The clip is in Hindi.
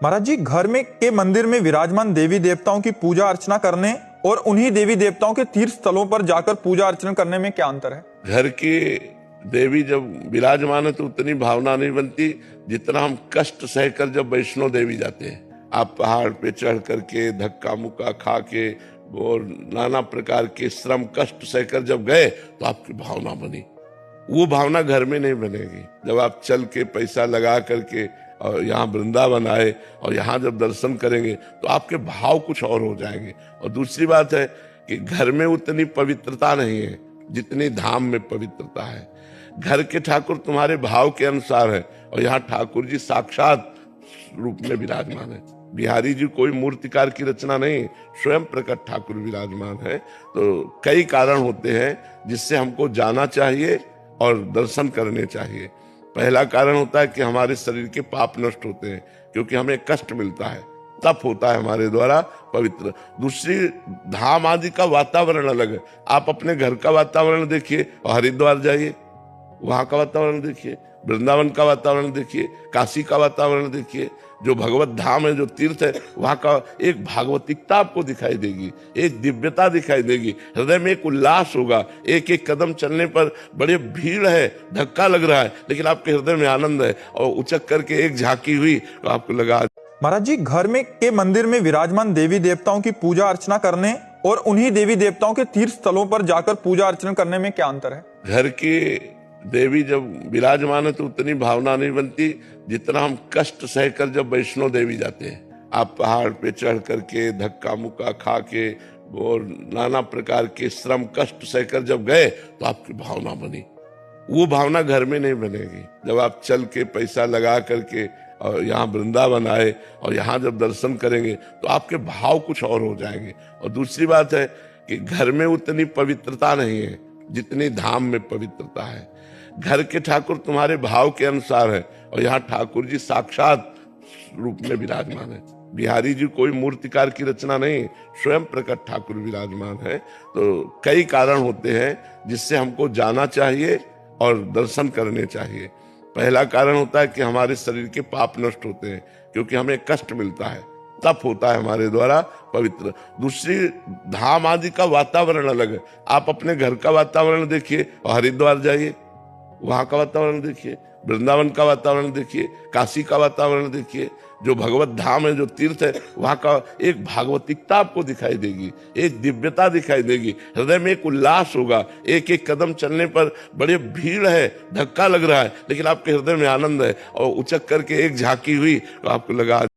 महाराज जी, घर में के मंदिर में विराजमान देवी देवताओं की पूजा अर्चना करने और उन्हीं देवी देवताओं के तीर्थ स्थलों पर जाकर पूजा अर्चना करने में क्या अंतर है? घर की देवी जब विराजमान है तो उतनी भावना नहीं बनती जितना हम कष्ट सहकर जब वैष्णो देवी जाते हैं। आप पहाड़ पे चढ़ करके धक्का मुक्का खा के और नाना प्रकार के श्रम कष्ट सहकर जब गए तो आपकी भावना बनी। वो भावना घर में नहीं बनेगी। जब आप चल के पैसा लगा करके और यहाँ वृंदावन आए और यहाँ जब दर्शन करेंगे तो आपके भाव कुछ और हो जाएंगे। और दूसरी बात है कि घर में उतनी पवित्रता नहीं है जितनी धाम में पवित्रता है। घर के ठाकुर तुम्हारे भाव के अनुसार है और यहाँ ठाकुर जी साक्षात रूप में विराजमान है। बिहारी जी कोई मूर्तिकार की रचना नहीं, स्वयं प्रकट ठाकुर विराजमान है। तो कई कारण होते हैं जिससे हमको जाना चाहिए और दर्शन करने चाहिए। पहला कारण होता है कि हमारे शरीर के पाप नष्ट होते हैं क्योंकि हमें कष्ट मिलता है, तप होता है हमारे द्वारा पवित्र। दूसरी, धाम आदि का वातावरण अलग है। आप अपने घर का वातावरण देखिए और हरिद्वार जाइए, वहां का वातावरण देखिए, वृंदावन का वातावरण देखिए, काशी का वातावरण देखिए। जो भगवत धाम है, जो तीर्थ है, वहां का एक भागवतिकता आपको दिखाई देगी, एक दिव्यता दिखाई देगी, हृदय में एक उल्लास होगा। एक एक कदम चलने पर बड़े भीड़ है, धक्का लग रहा है, लेकिन आपके हृदय में आनंद है। और उचक करके एक झांकी हुई तो आपको लगा। महाराज जी, घर में के मंदिर में विराजमान देवी देवताओं की पूजा अर्चना करने और उन्हीं देवी देवताओं के तीर्थ स्थलों पर जाकर पूजा अर्चना करने में क्या अंतर है? घर की देवी जब विराजमान है तो उतनी भावना नहीं बनती जितना हम कष्ट सहकर जब वैष्णो देवी जाते हैं। आप पहाड़ पे चढ़ करके धक्का मुक्का खा के और नाना प्रकार के श्रम कष्ट सहकर जब गए तो आपकी भावना बनी। वो भावना घर में नहीं बनेगी। जब आप चल के पैसा लगा करके और यहाँ वृंदावन आए और यहाँ जब दर्शन करेंगे तो आपके भाव कुछ और हो जाएंगे। और दूसरी बात है कि घर में उतनी पवित्रता नहीं है जितनी धाम में पवित्रता है। घर के ठाकुर तुम्हारे भाव के अनुसार है और यहाँ ठाकुर जी साक्षात रूप में विराजमान है। बिहारी जी कोई मूर्तिकार की रचना नहीं, स्वयं प्रकट ठाकुर विराजमान है। तो कई कारण होते हैं जिससे हमको जाना चाहिए और दर्शन करने चाहिए। पहला कारण होता है कि हमारे शरीर के पाप नष्ट होते हैं क्योंकि हमें कष्ट मिलता है, तप होता है हमारे द्वारा पवित्र। दूसरी, धाम आदि का वातावरण अलग है। आप अपने घर का वातावरण देखिए और हरिद्वार जाइए, वहां का वातावरण देखिए, वृंदावन का वातावरण देखिए, काशी का वातावरण देखिए। जो भगवत धाम है, जो तीर्थ है, वहां का एक भागवतिकता आपको दिखाई देगी, एक दिव्यता दिखाई देगी, हृदय में एक उल्लास होगा। एक एक कदम चलने पर बड़े भीड़ है, धक्का लग रहा है, लेकिन आपके हृदय में आनंद है। और उचक करके एक झांकी हुई तो आपको लगा।